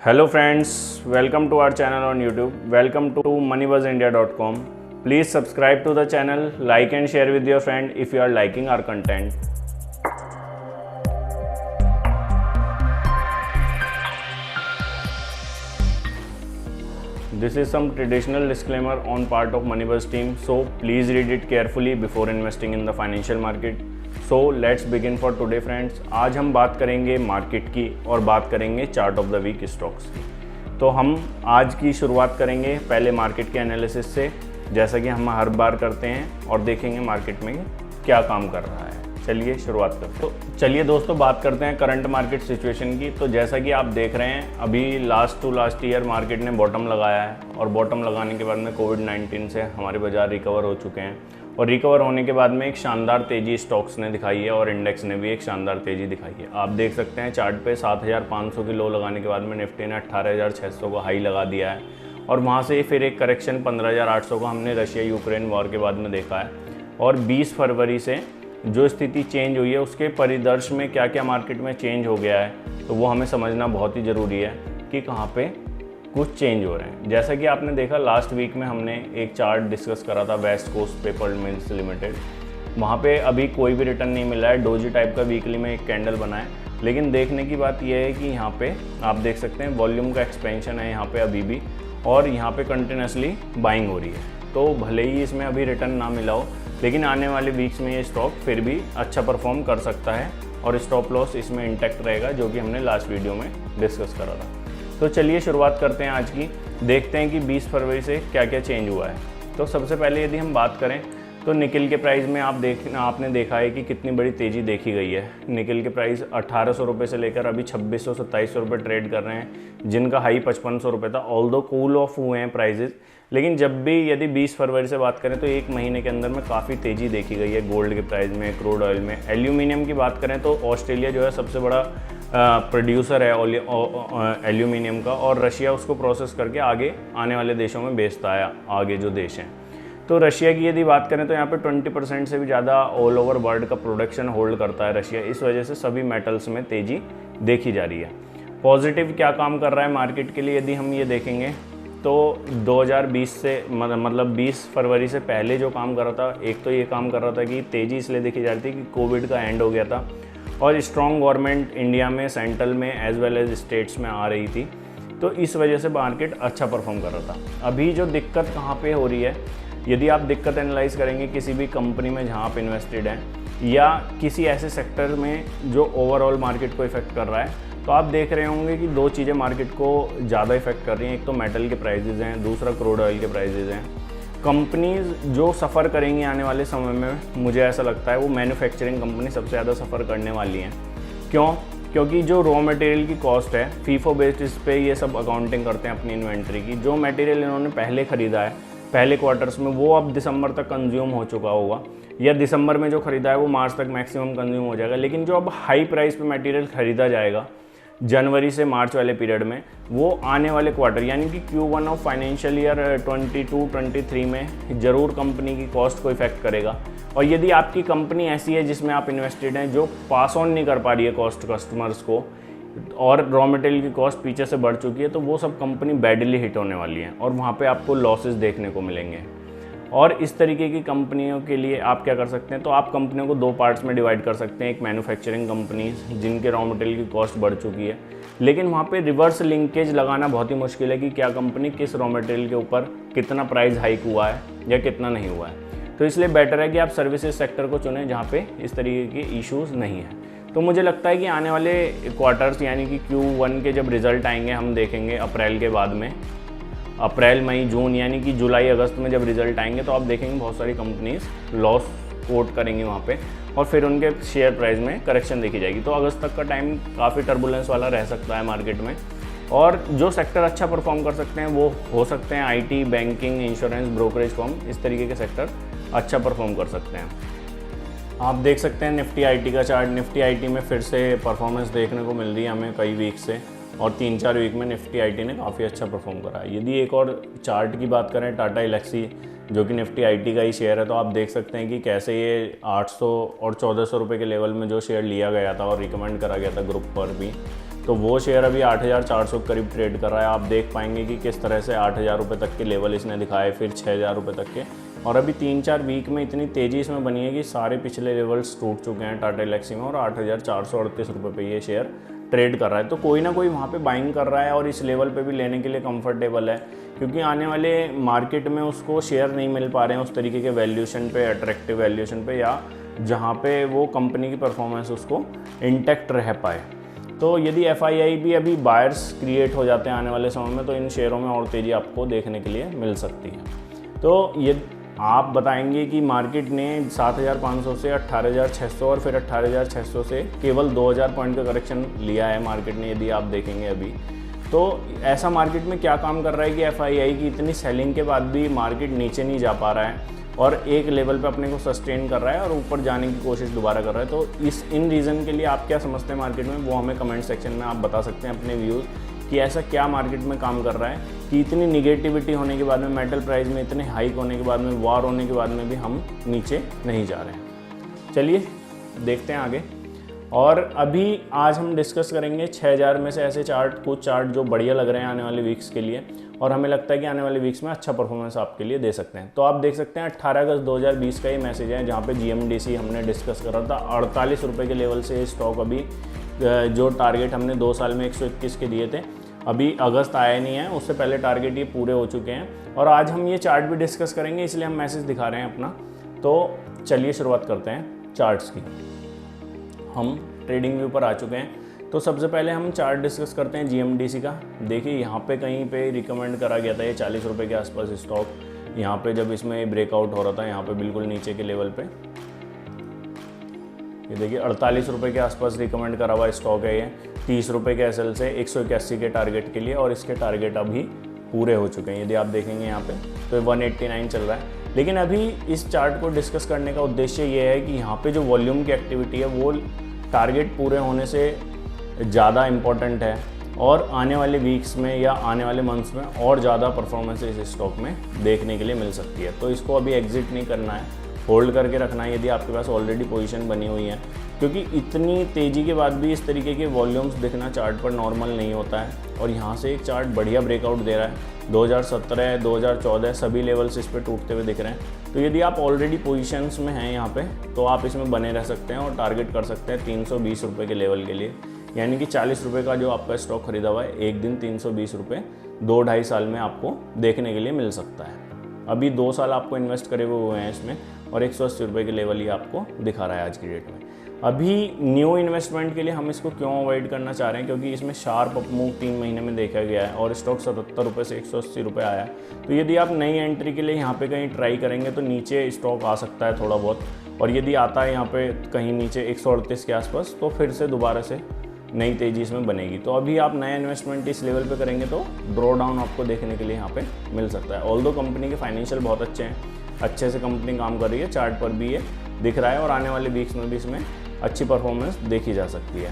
Hello friends, welcome to our channel on YouTube. Welcome to moneybuzindia.com. Please subscribe to the channel, like and share with your friend if you are liking our content. This is some traditional disclaimer on part of Moneybuzz team, so please read it carefully before investing in the financial market. So let's begin for today friends. आज हम बात करेंगे market की और बात करेंगे chart of the week stocks की। तो हम आज की शुरुआत करेंगे पहले मार्केट के एनालिसिस से, जैसा कि हम हर बार करते हैं, और देखेंगे मार्केट में क्या काम कर रहा है। चलिए शुरुआत करते हैं। तो चलिए दोस्तों बात करते हैं करंट मार्केट सिचुएशन की। तो जैसा कि आप देख रहे हैं, अभी लास्ट ईयर मार्केट ने बॉटम लगाया है, और बॉटम लगाने के बाद में कोविड-19 से हमारे बाजार रिकवर हो चुके हैं, और रिकवर होने के बाद में एक शानदार तेज़ी स्टॉक्स ने दिखाई है और इंडेक्स ने भी एक शानदार तेज़ी दिखाई है। आप देख सकते हैं चार्ट पे 7,500 की लो लगाने के बाद में निफ्टी ने 18,600 को हाई लगा दिया है, और वहाँ से फिर एक करेक्शन 15,800 को हमने रशिया यूक्रेन वॉर के बाद में देखा है। और 20 फरवरी से जो स्थिति चेंज हुई है, उसके परिदृश्य में क्या क्या मार्केट में चेंज हो गया है, तो वो हमें समझना बहुत ही ज़रूरी है कि कहाँ पे कुछ चेंज हो रहे हैं। जैसा कि आपने देखा लास्ट वीक में हमने एक चार्ट डिस्कस करा था, west coast paper mills limited. वहाँ पे अभी कोई भी रिटर्न नहीं मिला है, डोजी टाइप का वीकली में एक कैंडल बना है। लेकिन देखने की बात यह है कि यहाँ पे आप देख सकते हैं वॉल्यूम का एक्सपेंशन है यहाँ पे अभी भी, और यहाँ पे कंटिन्यूसली बाइंग हो रही है। तो भले ही इसमें अभी रिटर्न ना मिला हो, लेकिन आने वाले वीक्स में ये स्टॉक फिर भी अच्छा परफॉर्म कर सकता है, और स्टॉप लॉस इसमें इंटैक्ट रहेगा, जो कि हमने लास्ट वीडियो में डिस्कस करा था। तो चलिए शुरुआत करते हैं आज की, देखते हैं कि 20 फरवरी से क्या क्या चेंज हुआ है। तो सबसे पहले यदि हम बात करें तो निकिल के प्राइस में आपने देखा है कि कितनी बड़ी तेज़ी देखी गई है। निकिल के प्राइस 1800 रुपये से लेकर अभी 2600-2700 रुपये ट्रेड कर रहे हैं, जिनका हाई 5500 रुपये था। ऑल्दो कूल ऑफ हुए हैं प्राइजेस, लेकिन जब भी यदि 20 फरवरी से बात करें तो एक महीने के अंदर में काफ़ी तेज़ी देखी गई है गोल्ड के प्राइस में, क्रूड ऑयल में। एल्यूमिनियम की बात करें तो ऑस्ट्रेलिया जो है सबसे बड़ा प्रोड्यूसर है एल्यूमिनियम का, और रशिया उसको प्रोसेस करके आगे आने वाले देशों में बेचता है, आगे जो देश हैं। तो रशिया की यदि बात करें तो यहाँ पे 20% से भी ज़्यादा ऑल ओवर वर्ल्ड का प्रोडक्शन होल्ड करता है रशिया। इस वजह से सभी मेटल्स में तेज़ी देखी जा रही है। पॉजिटिव क्या काम कर रहा है मार्केट के लिए यदि हम ये देखेंगे तो 2020 से मतलब 20 फरवरी से पहले जो काम कर रहा था, एक तो ये काम कर रहा था कि तेज़ी इसलिए देखी जा रही थी कि कोविड का एंड हो गया था, और स्ट्रॉन्ग गवर्नमेंट इंडिया में, सेंट्रल में एज वेल एज स्टेट्स में आ रही थी। तो इस वजह से मार्केट अच्छा परफॉर्म कर रहा था। अभी जो दिक्कत कहाँ पे हो रही है, यदि आप दिक्कत एनालाइज करेंगे किसी भी कंपनी में जहाँ आप इन्वेस्टेड हैं, या किसी ऐसे सेक्टर में जो ओवरऑल मार्केट को इफेक्ट कर रहा है, तो आप देख रहे होंगे कि दो चीज़ें मार्केट को ज़्यादा इफेक्ट कर रही हैं। एक तो मेटल के प्राइजेज़ हैं, दूसरा क्रूड ऑयल के प्राइजेज़ हैं। कंपनीज जो सफ़र करेंगी आने वाले समय में, मुझे ऐसा लगता है वो मैन्युफैक्चरिंग कंपनी सबसे ज़्यादा सफ़र करने वाली हैं। क्यों? क्योंकि जो रॉ मटेरियल की कॉस्ट है, फीफो बेसिस पे ये सब अकाउंटिंग करते हैं अपनी इन्वेंट्री की। जो मटेरियल इन्होंने पहले ख़रीदा है पहले क्वार्टर्स में, वो अब दिसंबर तक कंज्यूम हो चुका होगा, या दिसंबर में जो ख़रीदा है वो मार्च तक मैक्सिमम कंज्यूम हो जाएगा। लेकिन जो अब हाई प्राइस पे मटेरियल ख़रीदा जाएगा जनवरी से मार्च वाले पीरियड में, वो आने वाले क्वार्टर यानी कि Q1 ऑफ फाइनेंशियल ईयर 22-23 में ज़रूर कंपनी की कॉस्ट को इफेक्ट करेगा। और यदि आपकी कंपनी ऐसी है जिसमें आप इन्वेस्टेड हैं, जो पास ऑन नहीं कर पा रही है कॉस्ट कस्टमर्स को, और रॉ मटेरियल की कॉस्ट पीछे से बढ़ चुकी है, तो वो सब कंपनी बैडली हिट होने वाली है, और वहाँ पे आपको लॉसेस देखने को मिलेंगे। और इस तरीके की कंपनियों के लिए आप क्या कर सकते हैं, तो आप कंपनियों को दो पार्ट्स में डिवाइड कर सकते हैं। एक मैन्युफैक्चरिंग कंपनीज जिनके रॉ मटेरियल की कॉस्ट बढ़ चुकी है, लेकिन वहाँ पे रिवर्स लिंकेज लगाना बहुत ही मुश्किल है कि क्या कंपनी किस रॉ मटेरियल के ऊपर कितना प्राइस हाइक हुआ है या कितना नहीं हुआ है। तो इसलिए बेटर है कि आप सर्विसेज सेक्टर को चुनें जहाँ पे इस तरीके के इश्यूज़ नहीं हैं। तो मुझे लगता है कि आने वाले क्वार्टर्स यानी कि Q1 के जब रिज़ल्ट आएंगे, हम देखेंगे अप्रैल के बाद में, अप्रैल मई जून यानी कि जुलाई अगस्त में जब रिज़ल्ट आएंगे, तो आप देखेंगे बहुत सारी कंपनीज लॉस कोट करेंगी वहाँ पे, और फिर उनके शेयर प्राइस में करेक्शन देखी जाएगी। तो अगस्त तक का टाइम काफ़ी टर्बुलेंस वाला रह सकता है मार्केट में, और जो सेक्टर अच्छा परफॉर्म कर सकते हैं वो हो सकते हैं IT, banking, insurance, brokerage firm, इस तरीके के सेक्टर अच्छा परफॉर्म कर सकते हैं। आप देख सकते हैं निफ्टी IT का चार्ट। निफ्टी IT में फिर से परफॉर्मेंस देखने को मिल रही है हमें कई वीक से, और 3-4 वीक में निफ्टी IT ने काफ़ी अच्छा परफॉर्म करा है। यदि एक और चार्ट की बात करें, टाटा एलेक्सी जो कि निफ्टी IT का ही शेयर है, तो आप देख सकते हैं कि कैसे ये 800 और 1400 रुपये के लेवल में जो शेयर लिया गया था और रिकमेंड करा गया था ग्रुप पर भी, तो वो शेयर अभी 8,400 के करीब ट्रेड कर रहा है। आप देख पाएंगे कि किस तरह से 8,000 रुपये तक के लेवल इसने दिखाए, फिर 6,000 रुपये तक के, और अभी 3-4 वीक में इतनी तेज़ी इसमें बनी है कि सारे पिछले लेवल्स टूट चुके हैं टाटा एल्क्सी में, और 8,438 रुपये पे ये शेयर ट्रेड कर रहा है। तो कोई ना कोई वहाँ पे बाइंग कर रहा है और इस लेवल पे भी लेने के लिए कंफर्टेबल है, क्योंकि आने वाले मार्केट में उसको शेयर नहीं मिल पा रहे हैं उस तरीके के वैल्यूएशन पे, अट्रैक्टिव वैल्यूएशन पे, या जहाँ पे वो कंपनी की परफॉर्मेंस उसको इंटैक्ट रह पाए। तो यदि FII भी अभी बायर्स क्रिएट हो जाते हैं आने वाले समय में, तो इन शेयरों में और तेज़ी आपको देखने के लिए मिल सकती है। तो ये आप बताएंगे कि मार्केट ने 7,500 से 18,600 और फिर 18,600 से केवल 2,000 पॉइंट का करेक्शन लिया है मार्केट ने, यदि आप देखेंगे अभी। तो ऐसा मार्केट में क्या काम कर रहा है कि FII की इतनी सेलिंग के बाद भी मार्केट नीचे नहीं जा पा रहा है और एक लेवल पे अपने को सस्टेन कर रहा है और ऊपर जाने की कोशिश दोबारा कर रहा है। तो इन रीज़न के लिए आप क्या समझते हैं मार्केट में, वो हमें कमेंट सेक्शन में आप बता सकते हैं अपने व्यूज़ कि ऐसा क्या मार्केट में काम कर रहा है कि इतनी निगेटिविटी होने के बाद में, मेटल प्राइस में इतने हाइक होने के बाद में, वार होने के बाद में भी हम नीचे नहीं जा रहे हैं। चलिए देखते हैं आगे। और अभी आज हम डिस्कस करेंगे 6,000 में से ऐसे कुछ चार्ट जो बढ़िया लग रहे हैं आने वाले वीक्स के लिए, और हमें लगता है कि आने वाले वीक्स में अच्छा परफॉर्मेंस आपके लिए दे सकते हैं। तो आप देख सकते हैं 18 अगस्त 2020 का ये मैसेज है, जहाँ पे GMDC हमने डिस्कस करा था 48 रुपये के लेवल से स्टॉक अभी जो टारगेट हमने 2 साल में 121 के दिए थे, अभी अगस्त आया नहीं है, उससे पहले टारगेट ये पूरे हो चुके हैं। और आज हम ये चार्ट भी डिस्कस करेंगे, इसलिए हम मैसेज दिखा रहे हैं अपना। तो चलिए शुरुआत करते हैं चार्ट्स की। हम ट्रेडिंग व्यू पर आ चुके हैं। तो सबसे पहले हम चार्ट डिस्कस करते हैं GMDC का। देखिए यहाँ पे कहीं पे रिकमेंड करा गया था ये 40 रुपये के आसपास स्टॉक, यहाँ पे जब इसमें ब्रेकआउट हो रहा था, यहाँ पे बिल्कुल नीचे के लेवल पे, ये देखिए 48 रुपये के आसपास रिकमेंड करा हुआ स्टॉक है ये। 30 रुपये के SL से 181 के टारगेट के लिए, और इसके टारगेट अभी पूरे हो चुके हैं। यदि आप देखेंगे यहाँ पे तो 189 चल रहा है। लेकिन अभी इस चार्ट को डिस्कस करने का उद्देश्य ये है कि यहाँ पे जो वॉल्यूम की एक्टिविटी है वो टारगेट पूरे होने से ज़्यादा इम्पॉर्टेंट है, और आने वाले वीक्स में या आने वाले मंथ्स में और ज़्यादा परफॉर्मेंस इस स्टॉक में देखने के लिए मिल सकती है। तो इसको अभी एग्जिट नहीं करना है, होल्ड करके रखना है यदि आपके पास ऑलरेडी पोजीशन बनी हुई है, क्योंकि इतनी तेज़ी के बाद भी इस तरीके के वॉल्यूम्स दिखना चार्ट पर नॉर्मल नहीं होता है। और यहाँ से एक चार्ट बढ़िया ब्रेकआउट दे रहा है, 2017 2014 सभी लेवल्स इस पर टूटते हुए दिख रहे हैं। तो यदि आप ऑलरेडी पोजीशंस में हैं यहाँ पे, तो आप इसमें बने रह सकते हैं और टारगेट कर सकते हैं 320 रुपये के लेवल के लिए, यानी कि 40 रुपये का जो आपका स्टॉक खरीदा हुआ है, एक दिन 320 रुपये 2-2.5 साल में आपको देखने के लिए मिल सकता है। अभी 2 साल आपको इन्वेस्ट करे हुए हैं इसमें, और 180 रुपये के लेवल ही आपको दिखा रहा है आज की डेट में। अभी न्यू इन्वेस्टमेंट के लिए हम इसको क्यों अवॉइड करना चाह रहे हैं, क्योंकि इसमें शार्प अप मूव 3 महीने में देखा गया है और स्टॉक 77 रुपये से 180 रुपये आया है। तो यदि आप नई एंट्री के लिए यहाँ पे कहीं ट्राई करेंगे तो नीचे स्टॉक आ सकता है थोड़ा बहुत, और यदि आता है यहाँ पे कहीं नीचे 138 के आसपास, तो फिर से दोबारा से नई तेज़ी इसमें बनेगी। तो अभी आप नया इन्वेस्टमेंट इस लेवल पे करेंगे तो ड्रॉ डाउन आपको देखने के लिए यहाँ पे मिल सकता है। ऑल्दो कंपनी के फाइनेंशियल बहुत अच्छे हैं, अच्छे से कंपनी काम कर रही है, चार्ट पर भी ये दिख रहा है, और आने वाले वीक्स में भी इसमें अच्छी परफॉर्मेंस देखी जा सकती है।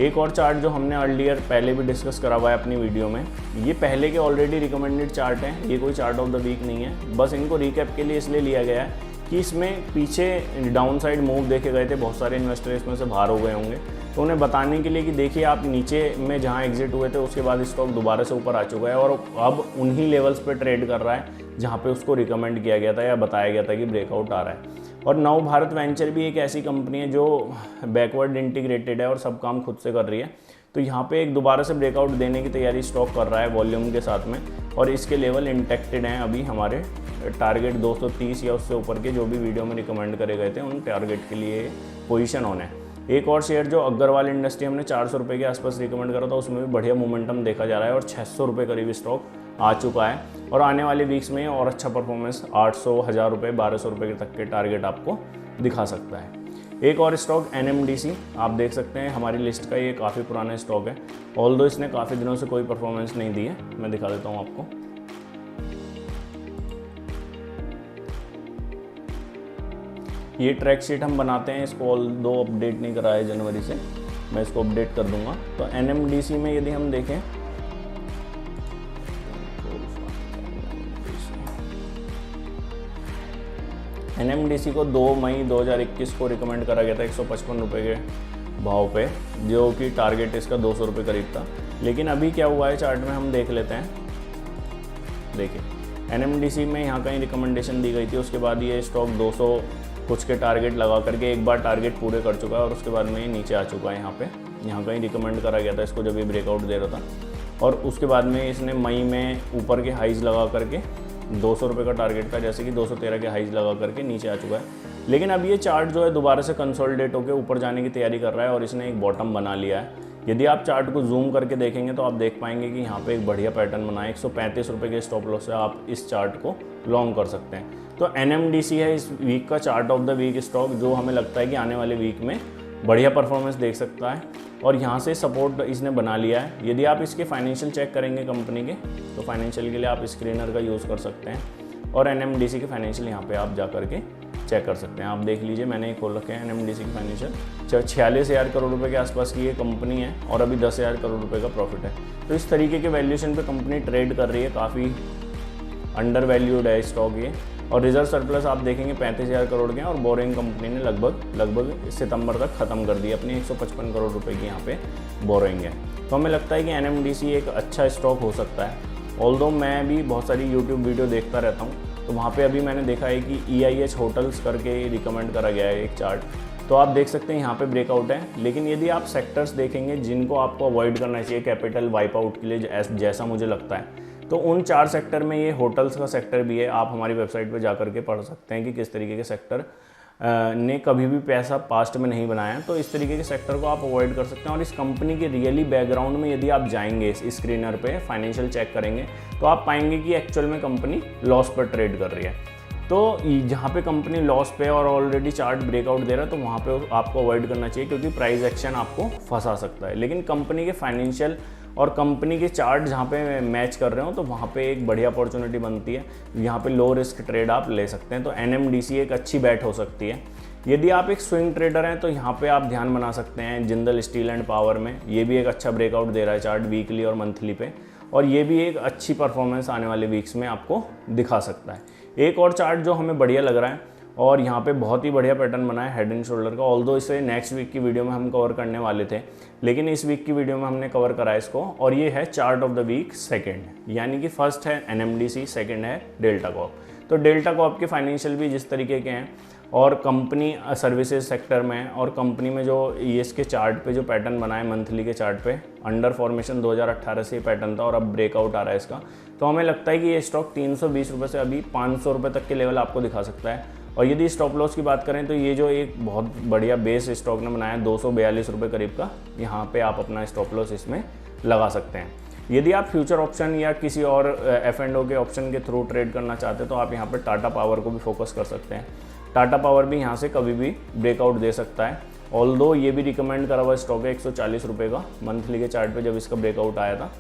एक और चार्ट जो हमने अर्लियर पहले भी डिस्कस करा हुआ है अपनी वीडियो में, ये पहले के ऑलरेडी रिकमेंडेड चार्ट हैं, ये कोई चार्ट ऑफ द वीक नहीं है, बस इनको रिकैप के लिए इसलिए लिया गया है कि इसमें पीछे डाउन साइड मूव देखे गए थे, बहुत सारे इन्वेस्टर इसमें से बाहर हो गए होंगे, तो उन्हें बताने के लिए कि देखिए आप नीचे में जहां एग्जिट हुए थे उसके बाद स्टॉक दोबारा से ऊपर आ चुका है, और अब उन्हीं लेवल्स पे ट्रेड कर रहा है जहां पे उसको रिकमेंड किया गया था या बताया गया था कि ब्रेकआउट आ रहा है। और नव भारत वेंचर भी एक ऐसी कंपनी है जो बैकवर्ड इंटीग्रेटेड है और सब काम खुद से कर रही है। तो यहाँ पे एक दोबारा से ब्रेकआउट देने की तैयारी स्टॉक कर रहा है वॉल्यूम के साथ में, और इसके लेवल इंटेक्टेड हैं अभी हमारे टारगेट 230 या उससे ऊपर के जो भी वीडियो में रिकमेंड करे गए थे उन टारगेट के लिए पोजीशन ऑन है। एक और शेयर जो अग्रवाल इंडस्ट्री हमने 400 रुपये के आसपास रिकमेंड करा था, उसमें भी बढ़िया मोमेंटम देखा जा रहा है और 600 रुपये करीब स्टॉक आ चुका है, और आने वाले वीक्स में और अच्छा परफॉर्मेंस 800, 1000 रुपये, 1200 रुपये तक के टारगेट आपको दिखा सकता है। एक और स्टॉक NMDC आप देख सकते हैं हमारी लिस्ट का, ये काफ़ी पुराना स्टॉक है, ऑल्दो इसने काफ़ी दिनों से कोई परफॉर्मेंस नहीं दी है। मैं दिखा देता हूँ आपको, ये ट्रैक शीट हम बनाते हैं, इसको ऑल्दो अपडेट नहीं करा है जनवरी से, मैं इसको अपडेट कर दूंगा। तो NMDC में यदि हम देखें, NMDC को 2 मई 2021 को रिकमेंड करा गया था 155 रुपये के भाव पे, जो कि टारगेट इसका 200 रुपये करीब था। लेकिन अभी क्या हुआ है चार्ट में हम देख लेते हैं। देखिए NMDC में यहाँ कहीं रिकमेंडेशन दी गई थी, उसके बाद ये स्टॉक 200 कुछ के टारगेट लगा करके एक बार टारगेट पूरे कर चुका है और उसके बाद में ये नीचे आ चुका है। यहाँ कहीं रिकमेंड करा गया था इसको जब ये ब्रेकआउट दे रहा था, और उसके बाद में इसने मई में ऊपर के हाइज लगा करके 200 रुपये का टारगेट था, जैसे कि 213 के हाइज लगा करके नीचे आ चुका है। लेकिन अब ये चार्ट जो है दोबारा से कंसोलिडेट होकर ऊपर जाने की तैयारी कर रहा है और इसने एक बॉटम बना लिया है। यदि आप चार्ट को जूम करके देखेंगे तो आप देख पाएंगे कि यहाँ पे एक बढ़िया पैटर्न बना है। 135 रुपये के स्टॉप लॉस से आप इस चार्ट को लॉन्ग कर सकते हैं। तो NMDC है इस वीक का chart of the week stock, जो हमें लगता है कि आने वाले वीक में बढ़िया परफॉर्मेंस देख सकता है और यहाँ से सपोर्ट इसने बना लिया है। यदि आप इसके फाइनेंशियल चेक करेंगे कंपनी के, तो फाइनेंशियल के लिए आप स्क्रीनर का यूज़ कर सकते हैं और NMDC के फाइनेंशियल यहाँ पे आप जा करके चेक कर सकते हैं। आप देख लीजिए, मैंने एक खोल रखे हैं NMDC की फाइनेंशियल। 46,000 करोड़ रुपए के आसपास की ये कंपनी है और अभी 10,000 करोड़ रुपए का प्रॉफिट है। तो इस तरीके के वैल्यूएशन पे कंपनी ट्रेड कर रही है, काफ़ी अंडर वैल्यूड है स्टॉक ये। और रिजर्व सरप्लस आप देखेंगे 35,000 करोड़ के हैं और बोरिंग कंपनी ने लगभग सितंबर तक ख़त्म कर दी अपनी 155 करोड़ रुपए की यहाँ पे बोरिंग है। तो हमें लगता है कि NMDC एक अच्छा स्टॉक हो सकता है। ऑल्दो मैं भी बहुत सारी यूट्यूब वीडियो देखता रहता हूँ, तो वहाँ पे अभी मैंने देखा है कि EIH होटल्स करके रिकमेंड करा गया है एक चार्ट, तो आप देख सकते हैं यहाँ पे ब्रेकआउट है। लेकिन यदि आप सेक्टर्स देखेंगे जिनको आपको अवॉइड करना चाहिए कैपिटल वाइप आउट के लिए, जैसा मुझे लगता है, तो उन 4 सेक्टर में ये होटल्स का सेक्टर भी है। आप हमारी वेबसाइट पर जा करके पढ़ सकते हैं कि किस तरीके के सेक्टर ने कभी भी पैसा पास्ट में नहीं बनाया। तो इस तरीके के सेक्टर को आप अवॉइड कर सकते हैं। और इस कंपनी के रियली बैकग्राउंड में यदि आप जाएंगे, इस स्क्रीनर पे फाइनेंशियल चेक करेंगे, तो आप पाएंगे कि एक्चुअल में कंपनी लॉस पर ट्रेड कर रही है। तो जहाँ पे कंपनी लॉस पे और ऑलरेडी चार्ट ब्रेकआउट दे रहा है, तो वहाँ पे आपको अवॉइड करना चाहिए, क्योंकि प्राइस एक्शन आपको फंसा सकता है। लेकिन कंपनी के फाइनेंशियल और कंपनी के चार्ट जहाँ पे मैच कर रहे हो, तो वहाँ पे एक बढ़िया अपॉर्चुनिटी बनती है। यहाँ पे लो रिस्क ट्रेड आप ले सकते हैं। तो NMDC एक अच्छी बैट हो सकती है। यदि आप एक स्विंग ट्रेडर हैं तो यहाँ पे आप ध्यान बना सकते हैं जिंदल स्टील एंड पावर में। ये भी एक अच्छा ब्रेकआउट दे रहा है चार्ट वीकली और मंथली पे, और ये भी एक अच्छी परफॉर्मेंस आने वाले वीक्स में आपको दिखा सकता है। एक और चार्ट जो हमें बढ़िया लग रहा है और यहाँ पे बहुत ही बढ़िया पैटर्न बना है हेड एंड शोल्डर का। ऑल्दो इसे नेक्स्ट वीक की वीडियो में हम कवर करने वाले थे, लेकिन इस वीक की वीडियो में हमने कवर करा इसको। और ये है chart of the week second, यानी कि फर्स्ट है NMDC, सेकंड है डेल्टा कॉर्प। तो डेल्टा कॉर्प के फाइनेंशियल भी जिस तरीके के हैं और कंपनी सर्विसेज सेक्टर में, और कंपनी में जो इसके चार्ट पे जो पैटर्न बना है मंथली के चार्ट पे, अंडर फॉर्मेशन 2018 से ये पैटर्न था और अब ब्रेकआउट आ रहा है इसका। तो हमें लगता है कि ये स्टॉक 320 रुपये से अभी 500 रुपये तक के लेवल आपको दिखा सकता है। और यदि स्टॉप लॉस की बात करें तो ये जो एक बहुत बढ़िया बेस स्टॉक ने बनाया 242 रुपये करीब का, यहाँ पे आप अपना स्टॉप लॉस इसमें लगा सकते हैं। यदि आप फ्यूचर ऑप्शन या किसी और F&O के ऑप्शन के थ्रू ट्रेड करना चाहते हैं तो आप यहाँ पर टाटा पावर को भी फोकस कर सकते हैं। टाटा पावर भी यहाँ से कभी भी ब्रेकआउट दे सकता है। ऑल्दो ये भी रिकमेंड करा हुआ स्टॉक है 140 रुपये का मंथली के चार्ट पे जब इसका ब्रेकआउट आया था,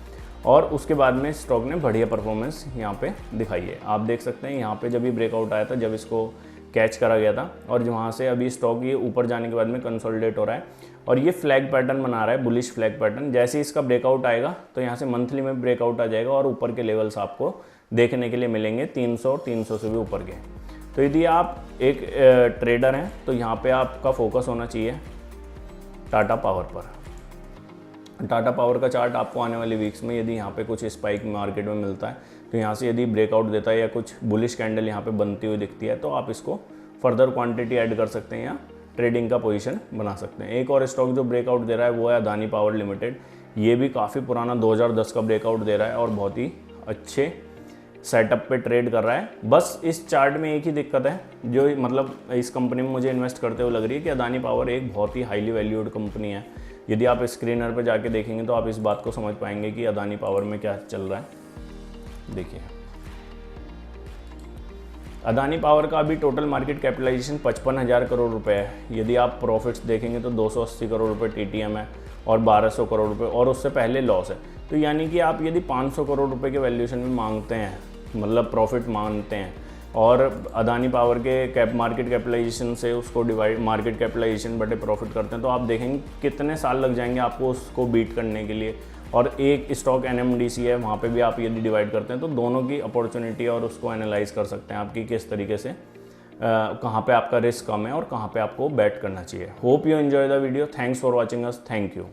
और उसके बाद में स्टॉक ने बढ़िया परफॉर्मेंस यहाँ पे दिखाई है। आप देख सकते हैं यहाँ पे जब ये ब्रेकआउट आया था, जब इसको कैच करा गया था, और वहाँ से अभी स्टॉक ये ऊपर जाने के बाद में कंसोलिडेट हो रहा है और ये फ्लैग पैटर्न बना रहा है, बुलिश फ्लैग पैटर्न। जैसे ही इसका ब्रेकआउट आएगा तो यहाँ से मंथली में ब्रेकआउट आ जाएगा और ऊपर के लेवल्स आपको देखने के लिए मिलेंगे 300 और 300 से भी ऊपर के। तो यदि आप एक ट्रेडर हैं तो यहाँ पे आपका फोकस होना चाहिए टाटा पावर पर। टाटा पावर का चार्ट आपको आने वाले वीक्स में यदि यहाँ पे कुछ स्पाइक मार्केट में मिलता है, तो यहाँ से यदि ब्रेकआउट देता है या कुछ बुलिश कैंडल यहाँ पे बनती हुई दिखती है, तो आप इसको फर्दर क्वांटिटी ऐड कर सकते हैं या ट्रेडिंग का पोजीशन बना सकते हैं। एक और स्टॉक जो ब्रेकआउट दे रहा है वो है अदानी पावर लिमिटेड। ये भी काफ़ी पुराना 2010 का ब्रेकआउट दे रहा है और बहुत ही अच्छे सेटअप पे ट्रेड कर रहा है। बस इस चार्ट में एक ही दिक्कत है, जो मतलब इस कंपनी में मुझे इन्वेस्ट करते हुए लग रही है, कि अदानी पावर एक बहुत ही हाईली वैल्यूड कंपनी है। यदि आप स्क्रीनर पर जाके देखेंगे तो आप इस बात को समझ पाएंगे कि अदानी पावर में क्या चल रहा है। देखिए, अदानी पावर का अभी टोटल मार्केट कैपिटलाइजेशन 55,000 करोड़ रुपए है। यदि आप प्रॉफिट्स देखेंगे तो 280 करोड़ रुपए TTM है और 1200 करोड़ रुपए, और उससे पहले लॉस है। तो यानी कि आप यदि 500 करोड़ रुपए के वैल्यूएशन में मांगते हैं, मतलब प्रॉफिट मांगते हैं, और अदानी पावर के मार्केट कैपिटलाइजेशन से उसको डिवाइड, मार्केट कैपिटलाइजेशन बटे प्रॉफिट करते हैं, तो आप देखेंगे कितने साल लग जाएंगे आपको उसको बीट करने के लिए। और एक स्टॉक NMDC है, वहाँ पे भी आप यदि डिवाइड करते हैं तो दोनों की अपॉर्चुनिटी और उसको एनालाइज कर सकते हैं आपकी किस तरीके से कहाँ पे आपका रिस्क कम है और कहाँ पे आपको बैट करना चाहिए। Hope you enjoy the video. Thanks for watching us. Thank you.